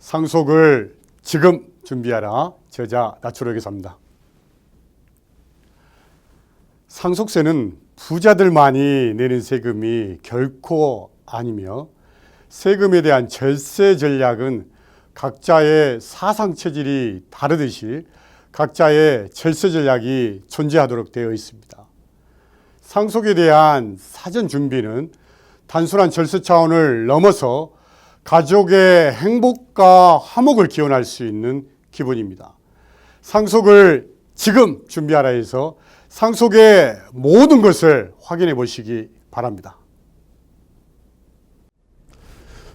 상속을 지금 준비하라. 저자 나초록이 삽니다. 상속세는 부자들만이 내는 세금이 결코 아니며 세금에 대한 절세 전략은 각자의 사상 체질이 다르듯이 각자의 절세 전략이 존재하도록 되어 있습니다. 상속에 대한 사전 준비는 단순한 절세 차원을 넘어서 가족의 행복과 화목을 기원할 수 있는 기본입니다. 상속을 지금 준비하라 해서 상속의 모든 것을 확인해 보시기 바랍니다.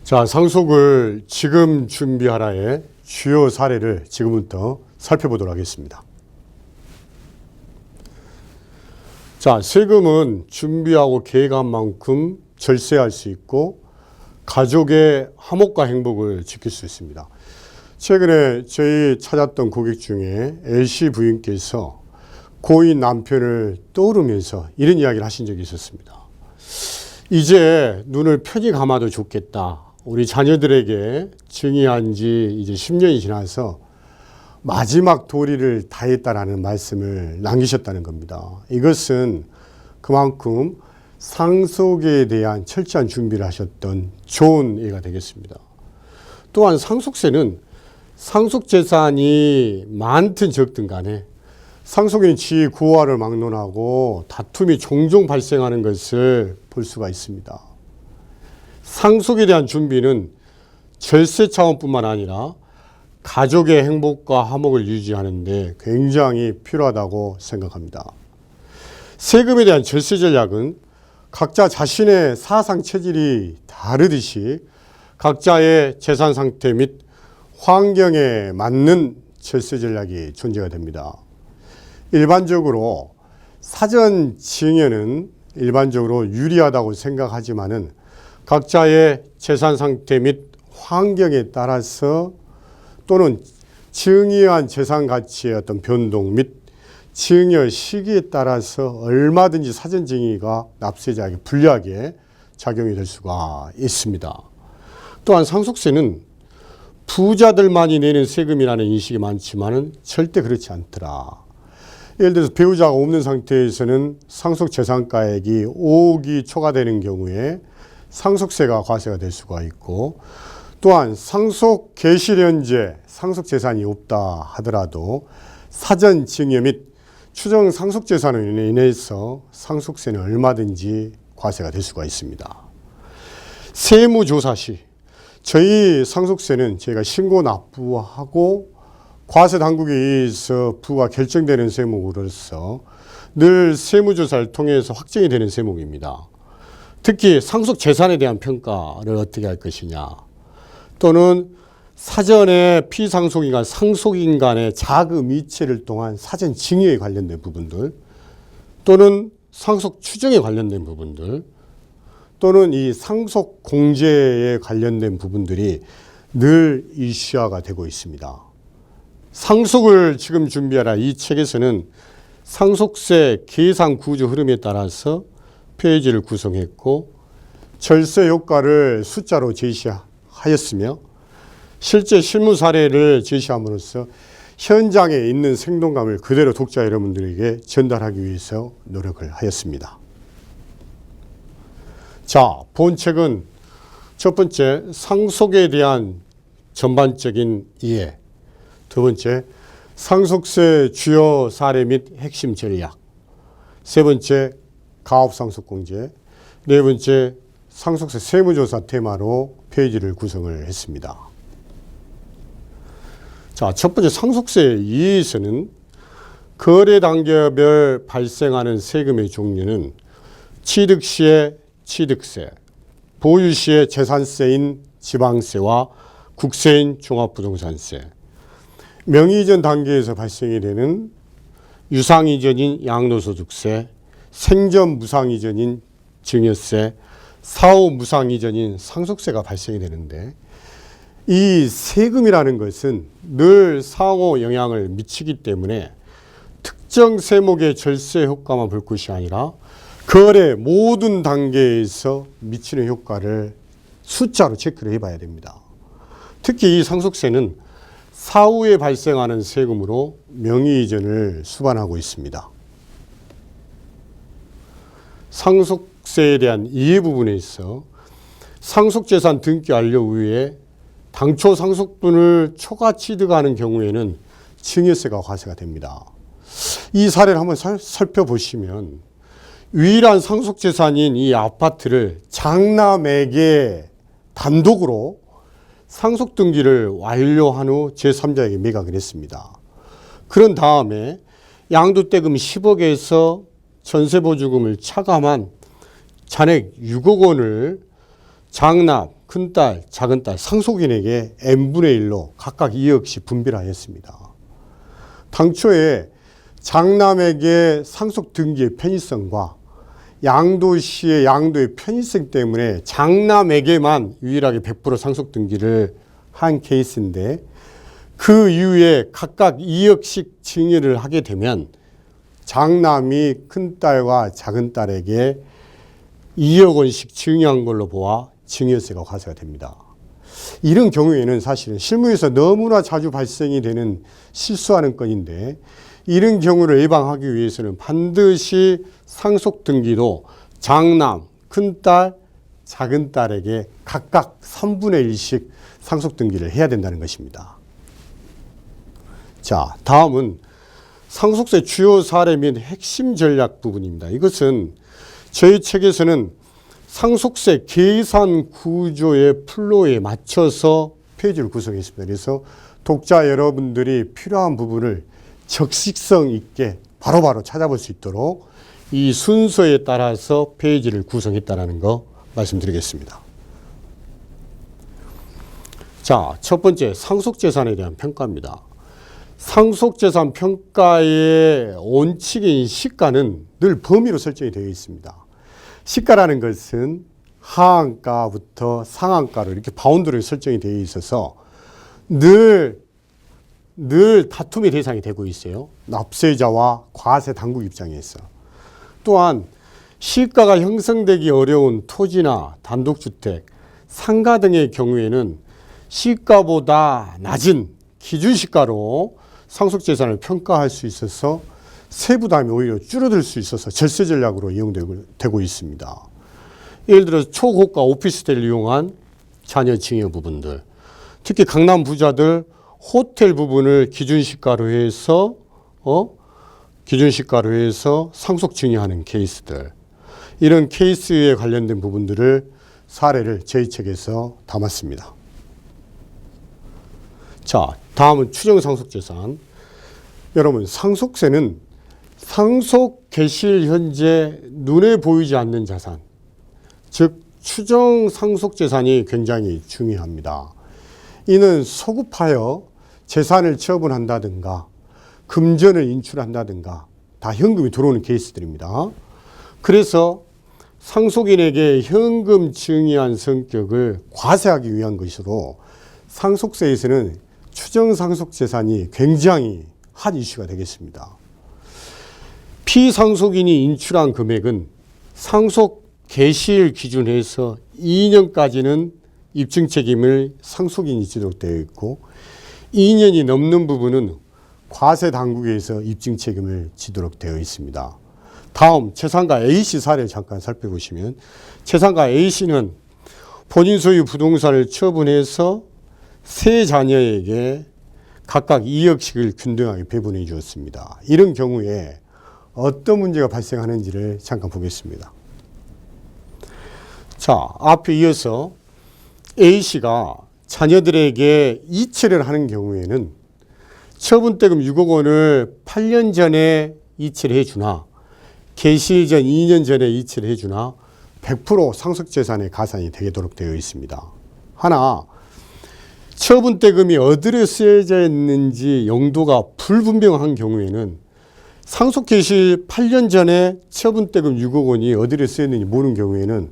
자, 상속을 지금 준비하라의 주요 사례를 지금부터 살펴보도록 하겠습니다. 자, 세금은 준비하고 계획한 만큼 절세할 수 있고 가족의 화목과 행복을 지킬 수 있습니다. 최근에 저희 찾았던 고객 중에 L씨 부인께서 고인 남편을 떠오르면서 이런 이야기를 하신 적이 있었습니다. 이제 눈을 편히 감아도 좋겠다. 우리 자녀들에게 증여한 지 이제 10년이 지나서 마지막 도리를 다했다라는 말씀을 남기셨다는 겁니다. 이것은 그만큼 상속에 대한 철저한 준비를 하셨던 좋은 예가 되겠습니다. 또한 상속세는 상속재산이 많든 적든 간에 상속인 지위 구하를 막론하고 다툼이 종종 발생하는 것을 볼 수가 있습니다. 상속에 대한 준비는 절세 차원뿐만 아니라 가족의 행복과 화목을 유지하는 데 굉장히 필요하다고 생각합니다. 세금에 대한 절세 전략은 각자 자신의 사상 체질이 다르듯이 각자의 재산 상태 및 환경에 맞는 절세 전략이 존재가 됩니다. 일반적으로 사전 증여는 일반적으로 유리하다고 생각하지만은 각자의 재산 상태 및 환경에 따라서 또는 증여한 재산 가치의 어떤 변동 및 증여 시기에 따라서 얼마든지 사전 증여가 납세자에게 불리하게 작용이 될 수가 있습니다. 또한 상속세는 부자들만이 내는 세금이라는 인식이 많지만은 절대 그렇지 않더라. 예를 들어서 배우자가 없는 상태에서는 상속 재산가액이 5억이 초과되는 경우에 상속세가 과세가 될 수가 있고, 또한 상속 개시 현재 상속 재산이 없다 하더라도 사전 증여 및 추정 상속 재산으로 인해서 상속세는 얼마든지 과세가 될 수가 있습니다. 세무조사 시 저희 상속세는 저희가 신고 납부하고 과세 당국에 의해서 부가 결정되는 세목으로서 늘 세무조사를 통해서 확정이 되는 세목입니다. 특히 상속 재산에 대한 평가를 어떻게 할 것이냐, 또는 사전에 피상속인과 상속인 간의 자금 이체를 통한 사전 증여에 관련된 부분들, 또는 상속 추정에 관련된 부분들, 또는 이 상속 공제에 관련된 부분들이 늘 이슈화가 되고 있습니다. 상속을 지금 준비하라 이 책에서는 상속세 계산 구조 흐름에 따라서 페이지를 구성했고 절세 효과를 숫자로 제시하였으며 실제 실무 사례를 제시함으로써 현장에 있는 생동감을 그대로 독자 여러분들에게 전달하기 위해서 노력을 하였습니다. 자, 본 책은 첫 번째 상속에 대한 전반적인 이해, 두 번째 상속세 주요 사례 및 핵심 전략, 세 번째 가업상속공제, 네 번째 상속세 세무조사 테마로 페이지를 구성을 했습니다. 자, 첫 번째 상속세 이해에서는 거래 단계별 발생하는 세금의 종류는 취득 시의 취득세, 보유 시의 재산세인 지방세와 국세인 종합부동산세, 명의이전 단계에서 발생이 되는 유상이전인 양도소득세, 생전 무상이전인 증여세, 사후 무상이전인 상속세가 발생이 되는데, 이 세금이라는 것은 늘 상호 영향을 미치기 때문에 특정 세목의 절세 효과만 볼 것이 아니라 거래 모든 단계에서 미치는 효과를 숫자로 체크를 해봐야 됩니다. 특히 이 상속세는 사후에 발생하는 세금으로 명의이전을 수반하고 있습니다. 상속세에 대한 이해 부분에 있어 상속재산 등기 완료 후에 당초 상속분을 초과 취득하는 경우에는 증여세가 과세가 됩니다. 이 사례를 한번 살펴보시면 유일한 상속재산인 이 아파트를 장남에게 단독으로 상속등기를 완료한 후 제3자에게 매각을 했습니다. 그런 다음에 양도대금 10억에서 전세보조금을 차감한 잔액 6억 원을 장남, 큰딸, 작은딸, 상속인에게 n분의 1로 각각 2억씩 분배하였습니다. 당초에 장남에게 상속등기의 편의성과 양도시의 양도의 편의성 때문에 장남에게만 유일하게 100% 상속등기를 한 케이스인데 그 이후에 각각 2억씩 증여를 하게 되면 장남이 큰딸과 작은딸에게 2억 원씩 증여한 걸로 보아 증여세가 과세가 됩니다. 이런 경우에는 사실은 실무에서 너무나 자주 발생이 되는 실수하는 건인데 이런 경우를 예방하기 위해서는 반드시 상속등기도 장남, 큰딸, 작은딸에게 각각 3분의 1씩 상속등기를 해야 된다는 것입니다. 자, 다음은 상속세 주요 사례 및 핵심 전략 부분입니다. 이것은 저희 책에서는 상속세 계산 구조의 플로우에 맞춰서 페이지를 구성했습니다. 그래서 독자 여러분들이 필요한 부분을 적식성 있게 바로바로 찾아볼 수 있도록 이 순서에 따라서 페이지를 구성했다는 거 말씀드리겠습니다. 자, 첫 번째 상속재산에 대한 평가입니다. 상속재산 평가의 원칙인 시가는 늘 범위로 설정이 되어 있습니다. 시가라는 것은 하한가부터 상한가로 이렇게 바운드로 설정이 되어 있어서 늘 다툼의 대상이 되고 있어요. 납세자와 과세 당국 입장에서. 또한 시가가 형성되기 어려운 토지나 단독주택, 상가 등의 경우에는 시가보다 낮은 기준시가로 상속재산을 평가할 수 있어서 세부담이 오히려 줄어들 수 있어서 절세 전략으로 이용되고 있습니다. 예를 들어 초고가 오피스텔을 이용한 자녀 증여 부분들, 특히 강남 부자들 호텔 부분을 기준시가로 해서 상속 증여하는 케이스들, 이런 케이스에 관련된 부분들을 사례를 저희 책에서 담았습니다. 자, 다음은 추정상속재산. 여러분, 상속세는 상속 개시일 현재 눈에 보이지 않는 자산, 즉 추정상속재산이 굉장히 중요합니다. 이는 소급하여 재산을 처분한다든가 금전을 인출한다든가 다 현금이 들어오는 케이스들입니다. 그래서 상속인에게 현금 증여한 성격을 과세하기 위한 것으로 상속세에서는 추정상속재산이 굉장히 핫 이슈가 되겠습니다. 피상속인이 인출한 금액은 상속 개시일 기준해서 2년까지는 입증 책임을 상속인이 지도록 되어 있고 2년이 넘는 부분은 과세 당국에서 입증 책임을 지도록 되어 있습니다. 다음 최상가 A씨 사례를 잠깐 살펴보시면 최상가 A씨는 본인 소유 부동산을 처분해서 세 자녀에게 각각 2억씩을 균등하게 배분해 주었습니다. 이런 경우에 어떤 문제가 발생하는지를 잠깐 보겠습니다. 자, 앞에 이어서 A씨가 자녀들에게 이체를 하는 경우에는 처분대금 6억 원을 8년 전에 이체를 해주나 개시일 전 2년 전에 이체를 해주나 100% 상속재산의 가산이 되도록 되어 있습니다. 하나, 처분대금이 어디로 쓰여져 있는지 용도가 불분명한 경우에는 상속 개시일 8년 전에 처분대금 6억 원이 어디로 쓰였는지 모르는 경우에는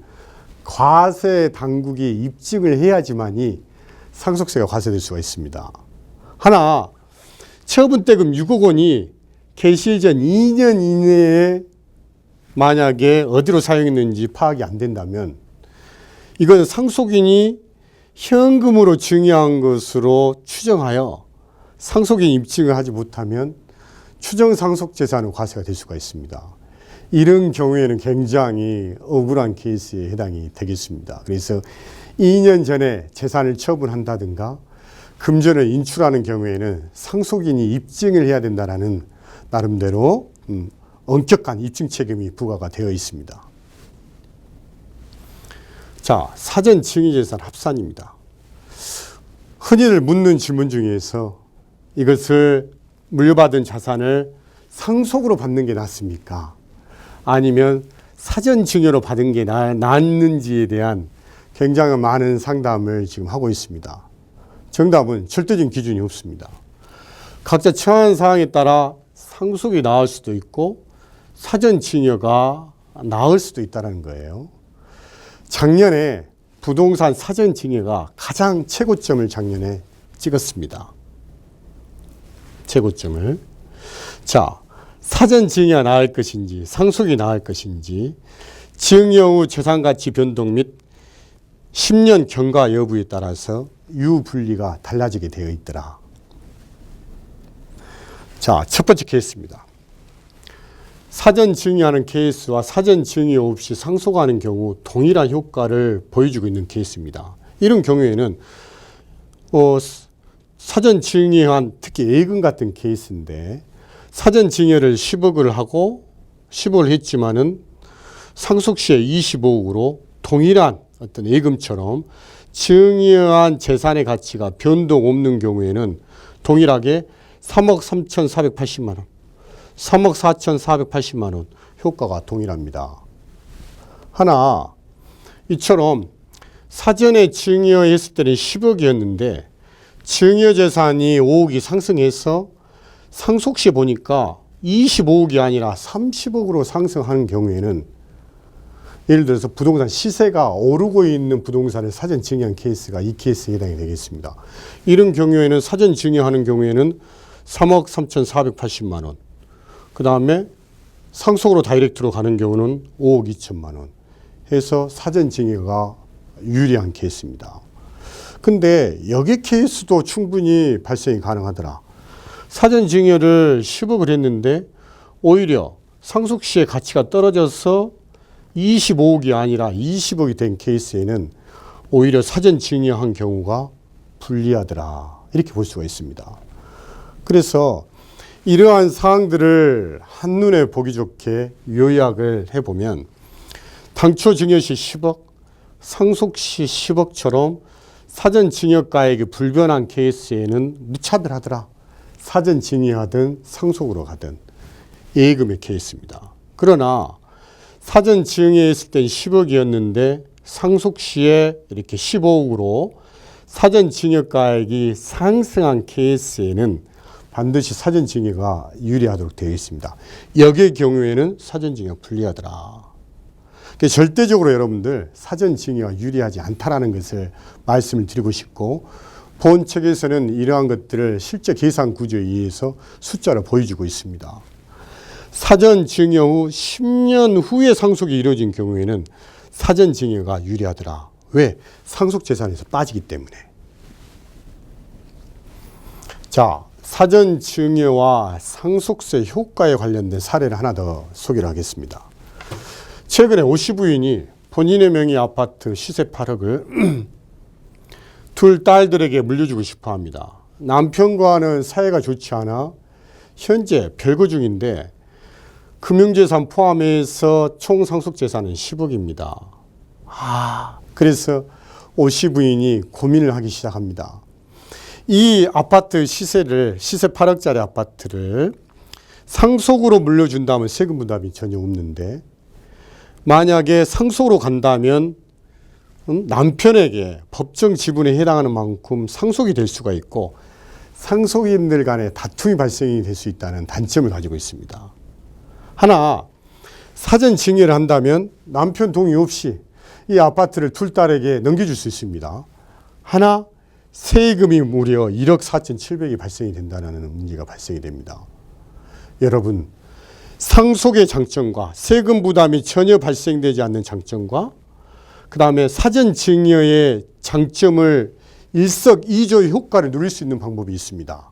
과세 당국이 입증을 해야지만이 상속세가 과세될 수가 있습니다. 하나, 처분대금 6억 원이 개시일 전 2년 이내에 만약에 어디로 사용했는지 파악이 안 된다면 이건 상속인이 현금으로 증여한 것으로 추정하여 상속인 입증을 하지 못하면 추정상속재산은 과세가 될 수가 있습니다. 이런 경우에는 굉장히 억울한 케이스에 해당이 되겠습니다. 그래서 2년 전에 재산을 처분한다든가 금전을 인출하는 경우에는 상속인이 입증을 해야 된다는 나름대로 엄격한 입증 책임이 부과가 되어 있습니다. 자, 사전 증여재산 합산입니다. 흔히들 묻는 질문 중에서 이것을 물려받은 자산을 상속으로 받는 게 낫습니까? 아니면 사전 증여로 받은 게 낫는지에 대한 굉장히 많은 상담을 지금 하고 있습니다. 정답은 절대적인 기준이 없습니다. 각자 처한 상황에 따라 상속이 나을 수도 있고 사전 증여가 나을 수도 있다는 거예요. 작년에 부동산 사전 증여가 가장 최고점을 작년에 찍었습니다. 최고점을. 자, 사전 증여가 나을 것인지 상속이 나을 것인지 증여 후 재산가치 변동 및 10년 경과 여부에 따라서 유불리가 달라지게 되어 있더라. 자, 첫 번째 케이스입니다. 사전 증여하는 케이스와 사전 증여 없이 상속하는 경우 동일한 효과를 보여주고 있는 케이스입니다. 이런 경우에는 사전 증여한 특히 예금 같은 케이스인데 사전 증여를 10억을 하고 10억을 했지만은 상속 시에 25억으로 동일한 어떤 예금처럼 증여한 재산의 가치가 변동 없는 경우에는 동일하게 3억 3,480만 원, 3억 4,480만 원 효과가 동일합니다. 하나, 이처럼 사전에 증여했을 때는 10억이었는데 증여재산이 5억이 상승해서 상속시 보니까 25억이 아니라 30억으로 상승하는 경우에는 예를 들어서 부동산 시세가 오르고 있는 부동산을 사전 증여한 케이스가 이 케이스에 해당이 되겠습니다. 이런 경우에는 사전 증여하는 경우에는 3억 3,480만 원, 그 다음에 상속으로 다이렉트로 가는 경우는 5억 2천만 원 해서 사전 증여가 유리한 케이스입니다. 근데 여기 케이스도 충분히 발생이 가능하더라. 사전 증여를 10억을 했는데 오히려 상속 시의 가치가 떨어져서 25억이 아니라 20억이 된 케이스에는 오히려 사전 증여한 경우가 불리하더라. 이렇게 볼 수가 있습니다. 그래서 이러한 사항들을 한눈에 보기 좋게 요약을 해보면 당초 증여 시 10억, 상속 시 10억처럼 사전 증여가액이 불변한 케이스에는 무차별하더라. 사전 증여하든 상속으로 가든 예금의 케이스입니다. 그러나 사전 증여했을 땐 10억이었는데 상속 시에 이렇게 15억으로 사전 증여가액이 상승한 케이스에는 반드시 사전 증여가 유리하도록 되어 있습니다. 여기의 경우에는 사전 증여가 불리하더라. 절대적으로 여러분들 사전 증여가 유리하지 않다라는 것을 말씀을 드리고 싶고 본 책에서는 이러한 것들을 실제 계산 구조에 의해서 숫자로 보여주고 있습니다. 사전 증여 후 10년 후에 상속이 이루어진 경우에는 사전 증여가 유리하더라. 왜? 상속 재산에서 빠지기 때문에. 자, 사전 증여와 상속세 효과에 관련된 사례를 하나 더 소개를 하겠습니다. 최근에 50부인이 본인의 명의 아파트 시세 8억을 둘 딸들에게 물려주고 싶어 합니다. 남편과는 사이가 좋지 않아 현재 별거 중인데 금융재산 포함해서 총 상속재산은 10억입니다. 그래서 50부인이 고민을 하기 시작합니다. 이 아파트 시세 8억짜리 아파트를 상속으로 물려준다면 세금 부담이 전혀 없는데 만약에 상속으로 간다면 남편에게 법정 지분에 해당하는 만큼 상속이 될 수가 있고 상속인들 간에 다툼이 발생이 될 수 있다는 단점을 가지고 있습니다. 하나, 사전 증여를 한다면 남편 동의 없이 이 아파트를 둘 딸에게 넘겨줄 수 있습니다. 하나, 세금이 무려 1억 4,700이 발생이 된다는 문제가 발생이 됩니다. 여러분, 상속의 장점과 세금 부담이 전혀 발생되지 않는 장점과 그 다음에 사전 증여의 장점을 일석이조의 효과를 누릴 수 있는 방법이 있습니다.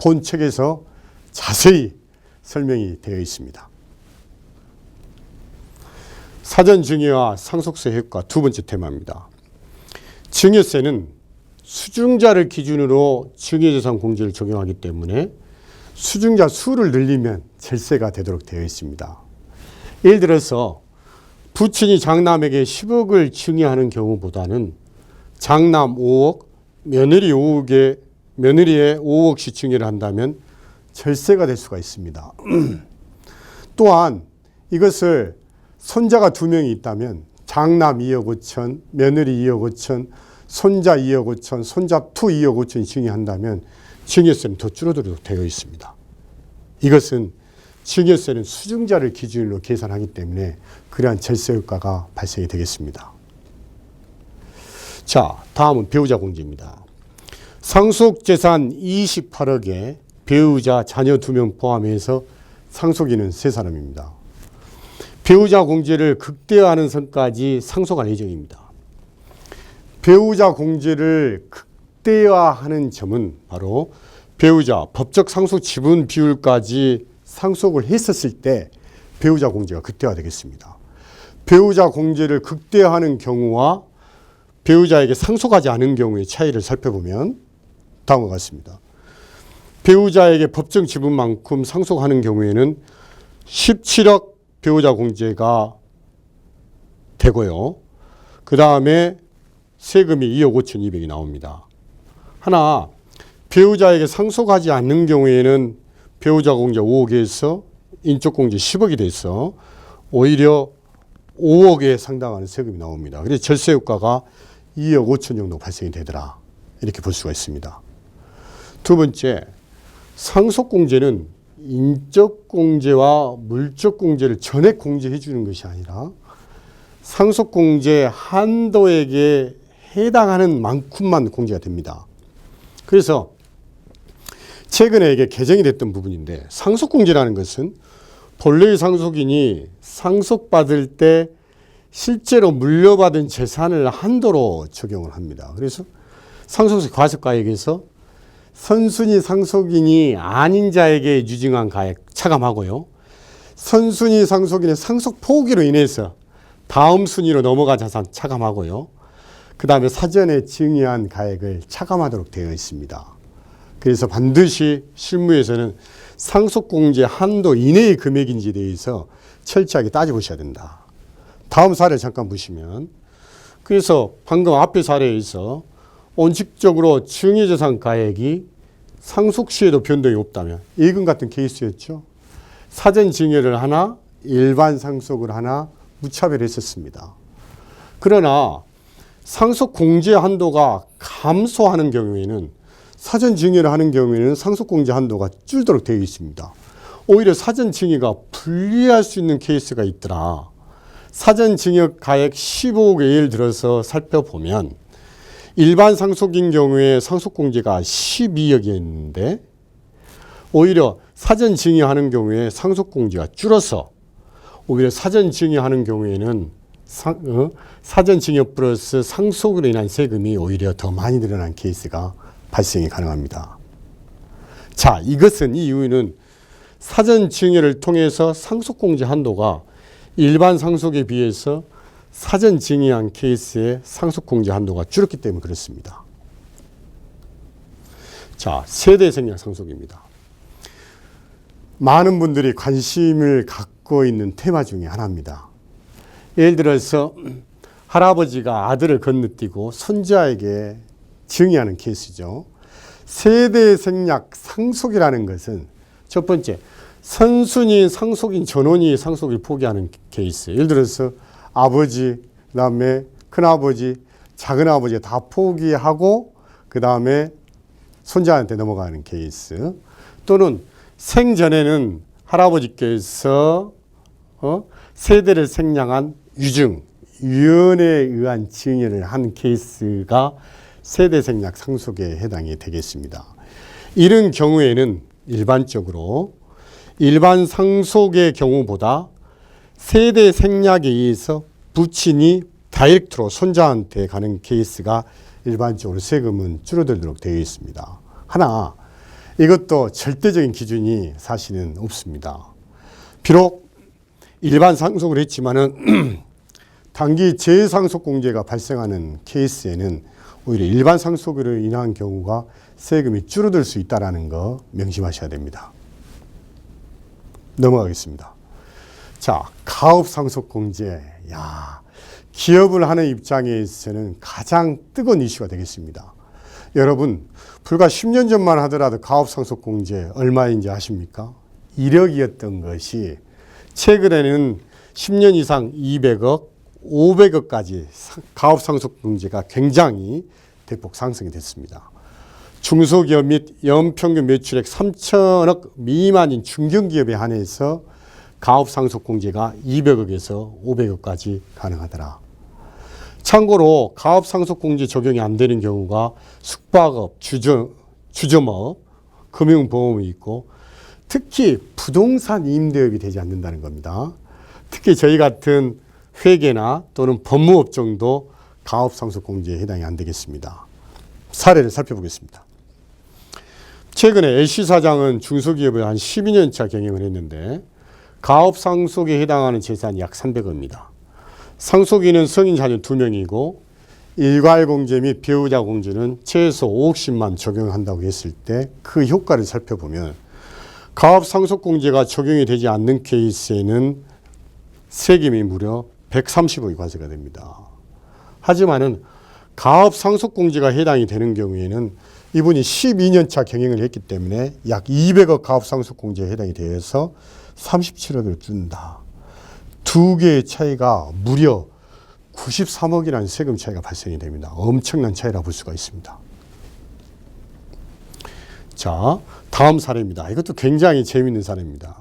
본 책에서 자세히 설명이 되어 있습니다. 사전 증여와 상속세 효과 두 번째 테마입니다. 증여세는 수증자를 기준으로 증여재산 공제를 적용하기 때문에 수증자 수를 늘리면 절세가 되도록 되어 있습니다. 예를 들어서 부친이 장남에게 10억을 증여하는 경우보다는 장남 5억, 며느리의 5억씩 증여를 한다면 절세가 될 수가 있습니다. 또한 이것을 손자가 2명이 있다면 장남 2억 5천, 며느리 2억 5천, 손자 2억 5천, 손자 투 2억 5천이 증여한다면 증여세는 더 줄어들도록 되어 있습니다. 이것은 증여세는 수증자를 기준으로 계산하기 때문에 그러한 절세 효과가 발생이 되겠습니다. 자, 다음은 배우자 공제입니다. 상속재산 28억에 배우자, 자녀 2명 포함해서 상속인은 3사람입니다. 배우자 공제를 극대화하는 선까지 상속할 예정입니다. 배우자 공제를 극대화하는 점은 바로 배우자 법적 상속 지분 비율까지 상속을 했었을 때 배우자 공제가 극대화되겠습니다. 배우자 공제를 극대화하는 경우와 배우자에게 상속하지 않은 경우의 차이를 살펴보면 다음과 같습니다. 배우자에게 법정 지분만큼 상속하는 경우에는 17억 배우자 공제가 되고요. 그 다음에 세금이 2억 5,200이 나옵니다. 하나, 배우자에게 상속하지 않는 경우에는 배우자 공제 5억에서 인적 공제 10억이 돼서 오히려 5억에 상당한 세금이 나옵니다. 그래서 절세 효과가 2억 5천 정도 발생이 되더라. 이렇게 볼 수가 있습니다. 두 번째, 상속 공제는 인적 공제와 물적 공제를 전액 공제해 주는 것이 아니라 상속 공제 한도액에 해당하는 만큼만 공제가 됩니다. 그래서 최근에 이게 개정이 됐던 부분인데 상속공제라는 것은 본래의 상속인이 상속받을 때 실제로 물려받은 재산을 한도로 적용을 합니다. 그래서 상속세 과세가액에서 선순위 상속인이 아닌 자에게 유증한 가액 차감하고요. 선순위 상속인의 상속 포기로 인해서 다음 순위로 넘어간 자산 차감하고요. 그 다음에 사전에 증여한 가액을 차감하도록 되어 있습니다. 그래서 반드시 실무에서는 상속공제 한도 이내의 금액인지에 대해서 철저하게 따져보셔야 된다. 다음 사례 잠깐 보시면, 그래서 방금 앞의 사례에서 원칙적으로 증여재산 가액이 상속 시에도 변동이 없다면 예금 같은 케이스였죠. 사전 증여를 하나, 일반 상속을 하나 무차별했었습니다. 그러나 상속 공제 한도가 감소하는 경우에는 사전 증여를 하는 경우에는 상속 공제 한도가 줄도록 되어 있습니다. 오히려 사전 증여가 불리할 수 있는 케이스가 있더라. 사전 증여 가액 15억에 예를 들어서 살펴보면 일반 상속인 경우에 상속 공제가 12억이었는데 오히려 사전 증여하는 경우에 상속 공제가 줄어서 오히려 사전 증여하는 경우에는 사전 증여 플러스 상속으로 인한 세금이 오히려 더 많이 늘어난 케이스가 발생이 가능합니다. 자, 이것은 이 이유는 사전 증여를 통해서 상속 공제 한도가 일반 상속에 비해서 사전 증여한 케이스의 상속 공제 한도가 줄었기 때문에 그렇습니다. 자, 세대 생략 상속입니다. 많은 분들이 관심을 갖고 있는 테마 중에 하나입니다. 예를 들어서 할아버지가 아들을 건너뛰고 손자에게 증여하는 케이스죠. 세대 생략 상속이라는 것은 첫 번째, 선순위 상속인 전원이 상속을 포기하는 케이스. 예를 들어서 아버지, 그 다음에 큰아버지, 작은아버지 다 포기하고 그 다음에 손자한테 넘어가는 케이스. 또는 생전에는 할아버지께서 세대를 생략한 유증, 유언에 의한 증여를 한 케이스가 세대 생략 상속에 해당이 되겠습니다. 이런 경우에는 일반적으로 일반 상속의 경우보다 세대 생략에 의해서 부친이 다이렉트로 손자한테 가는 케이스가 일반적으로 세금은 줄어들도록 되어 있습니다. 하나, 이것도 절대적인 기준이 사실은 없습니다. 비록 일반 상속을 했지만은 단기 재상속공제가 발생하는 케이스에는 오히려 일반 상속으로 인한 경우가 세금이 줄어들 수 있다는 거 명심하셔야 됩니다. 넘어가겠습니다. 자, 가업상속공제. 기업을 하는 입장에서는 가장 뜨거운 이슈가 되겠습니다. 여러분, 불과 10년 전만 하더라도 가업상속공제 얼마인지 아십니까? 1억이었던 것이 최근에는 10년 이상 200억, 500억까지 가업상속공제가 굉장히 대폭 상승이 됐습니다. 중소기업 및 연평균 매출액 3천억 미만인 중견기업에 한해서 가업상속공제가 200억에서 500억까지 가능하더라. 참고로 가업상속공제 적용이 안 되는 경우가 숙박업, 주점업, 금융보험이 있고 특히 부동산 임대업이 되지 않는다는 겁니다. 특히 저희 같은 회계나 또는 법무업종도 가업상속공제에 해당이 안 되겠습니다. 사례를 살펴보겠습니다. 최근에 LC사장은 중소기업을 한 12년 차 경영을 했는데 가업상속에 해당하는 재산이 약 300억입니다. 상속인은 성인 자녀 2명이고 일괄공제 및 배우자 공제는 최소 50만 적용한다고 했을 때 그 효과를 살펴보면 가업상속공제가 적용이 되지 않는 케이스에는 세금이 무려 130억이 과세가 됩니다. 하지만은 가업상속공제가 해당이 되는 경우에는 이분이 12년 차 경영을 했기 때문에 약 200억 가업상속공제에 해당이 되어서 37억을 준다. 두 개의 차이가 무려 93억이라는 세금 차이가 발생이 됩니다. 엄청난 차이라 볼 수가 있습니다. 자, 다음 사례입니다. 이것도 굉장히 재미있는 사례입니다.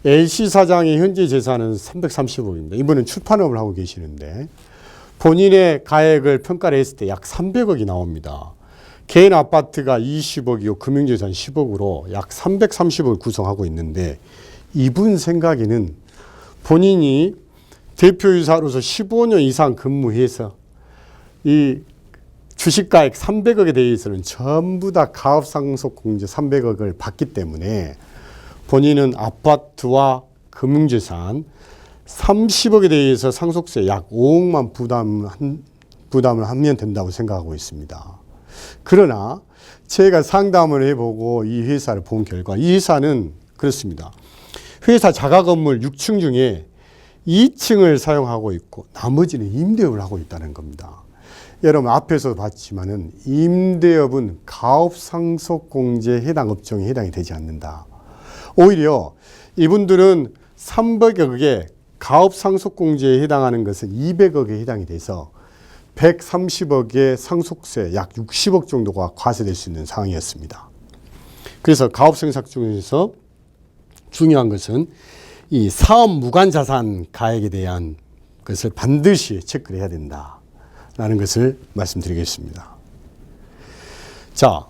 LC사장의 현재 재산은 330억입니다. 이분은 출판업을 하고 계시는데 본인의 가액을 평가를 했을 때 약 300억이 나옵니다. 개인 아파트가 20억이고 금융재산 10억으로 약 330억을 구성하고 있는데 이분 생각에는 본인이 대표이사로서 15년 이상 근무해서 이 주식가액 300억에 대해서는 전부 다 가업상속공제 300억을 받기 때문에 본인은 아파트와 금융재산 30억에 대해서 상속세 약 5억만 부담을 하면 된다고 생각하고 있습니다. 그러나 제가 상담을 해보고 이 회사를 본 결과 이 회사는 그렇습니다. 회사 자가 건물 6층 중에 2층을 사용하고 있고 나머지는 임대업을 하고 있다는 겁니다. 여러분 앞에서 봤지만은 임대업은 가업상속공제 해당 업종에 해당이 되지 않는다. 오히려 이분들은 300억에 가업상속공제에 해당하는 것은 200억에 해당이 돼서 130억의 상속세 약 60억 정도가 과세될 수 있는 상황이었습니다. 그래서 가업생산 중에서 중요한 것은 이 사업 무관자산 가액에 대한 것을 반드시 체크를 해야 된다라는 것을 말씀드리겠습니다. 자,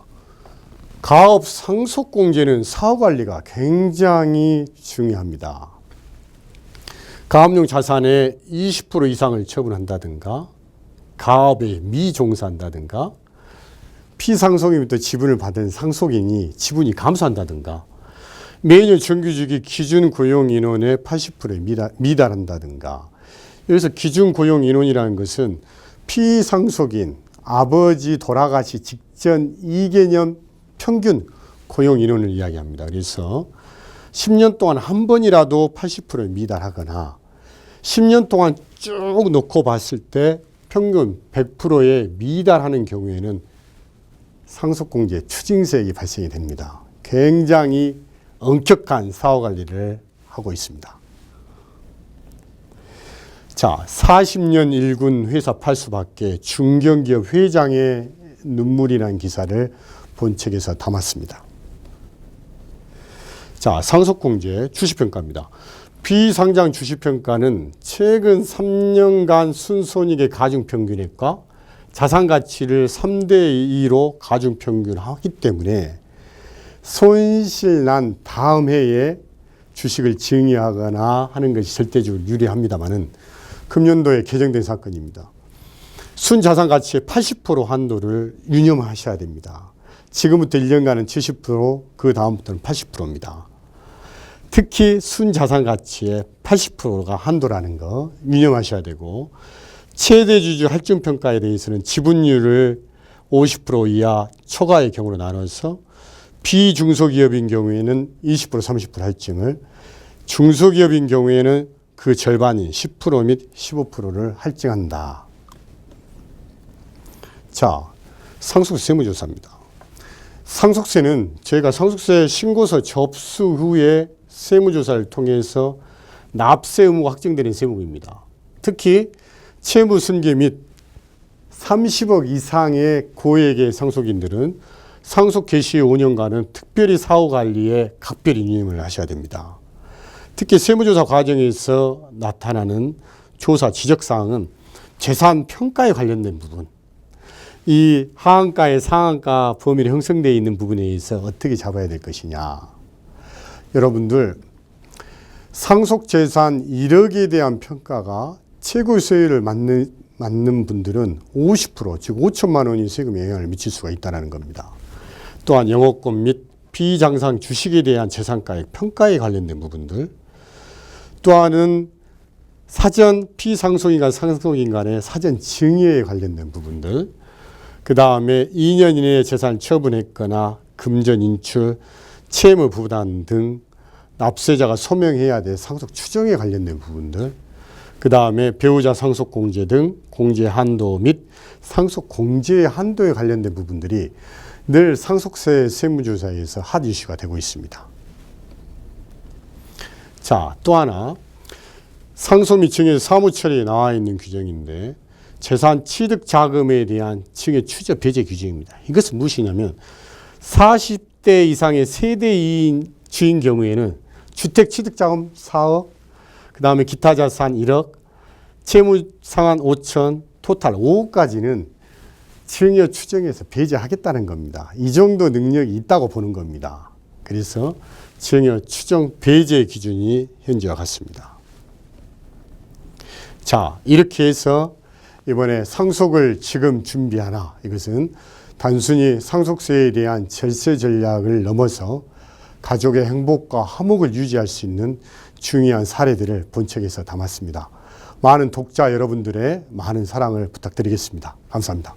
가업상속공제는 사후관리가 굉장히 중요합니다. 가업용 자산의 20% 이상을 처분한다든가 가업에 미종사한다든가 피상속인부터 지분을 받은 상속인이 지분이 감소한다든가 매년 정규직이 기준 고용 인원의 80%에 미달한다든가 여기서 기준 고용 인원이라는 것은 피상속인 아버지 돌아가시 직전 2개년 평균 고용 인원을 이야기합니다. 그래서 10년 동안 한 번이라도 80%에 미달하거나 10년 동안 쭉 놓고 봤을 때 평균 100%에 미달하는 경우에는 상속공제 추징세액이 발생이 됩니다. 굉장히 엄격한 사후관리를 하고 있습니다. 자, 40년 일군 회사 팔 수밖에 중견기업 회장의 눈물이라는 기사를 본책에서 담았습니다. 자, 상속공제 주식평가입니다. 비상장 주식평가는 최근 3년간 순손익의 가중평균액과 자산가치를 3대2로 가중평균하기 때문에 손실 난 다음 해에 주식을 증여하거나 하는 것이 절대적으로 유리합니다만은 금년도에 개정된 사건입니다. 순자산 가치의 80% 한도를 유념하셔야 됩니다. 지금부터 1년간은 70%, 그 다음부터는 80%입니다. 특히 순자산 가치의 80%가 한도라는 거 유념하셔야 되고, 최대 주주 할증평가에 대해서는 지분율을 50% 이하 초과의 경우로 나눠서 비중소기업인 경우에는 20% 30% 할증을, 중소기업인 경우에는 그 절반인 10% 및 15%를 할증한다. 자, 상속세 세무조사입니다. 상속세는 저희가 상속세 신고서 접수 후에 세무조사를 통해서 납세 의무가 확정되는 세무입니다. 특히 채무 승계 및 30억 이상의 고액의 상속인들은 상속 개시 5년간은 특별히 사후관리에 각별히 유념을 하셔야 됩니다. 특히 세무조사 과정에서 나타나는 조사 지적사항은 재산 평가에 관련된 부분, 이 하한가의 상한가 범위로 형성되어 있는 부분에 의해서 어떻게 잡아야 될 것이냐. 여러분들, 상속재산 1억에 대한 평가가 최고세율을 맞는 분들은 50%, 즉 5천만 원이 세금에 영향을 미칠 수가 있다는 겁니다. 또한 영업권 및 비장상 주식에 대한 재산가액 평가에 관련된 부분들, 또한은 사전 피상속인과 상속인 간의 사전 증여에 관련된 부분들, 그 다음에 2년 이내에 재산을 처분했거나 금전 인출, 채무 부담 등 납세자가 소명해야 될 상속 추정에 관련된 부분들, 그 다음에 배우자 상속 공제 등 공제 한도 및 상속 공제의 한도에 관련된 부분들이 늘 상속세 세무조사에서 핫 이슈가 되고 있습니다. 자, 또 하나 상속 및 증여 사무처리에 나와 있는 규정인데, 재산 취득 자금에 대한 증여 추적 배제 규정입니다. 이것은 무엇이냐면 40대 이상의 세대인 주인 경우에는 주택 취득 자금 4억, 그 다음에 기타 자산 1억, 채무 상환 5천, 토탈 5억까지는 증여 추정해서 배제하겠다는 겁니다. 이 정도 능력이 있다고 보는 겁니다. 그래서 증여 추정 배제 기준이 현재와 같습니다. 자, 이렇게 해서 이번에 상속을 지금 준비하나, 이것은 단순히 상속세에 대한 절세 전략을 넘어서 가족의 행복과 화목을 유지할 수 있는 중요한 사례들을 본책에서 담았습니다. 많은 독자 여러분들의 많은 사랑을 부탁드리겠습니다. 감사합니다.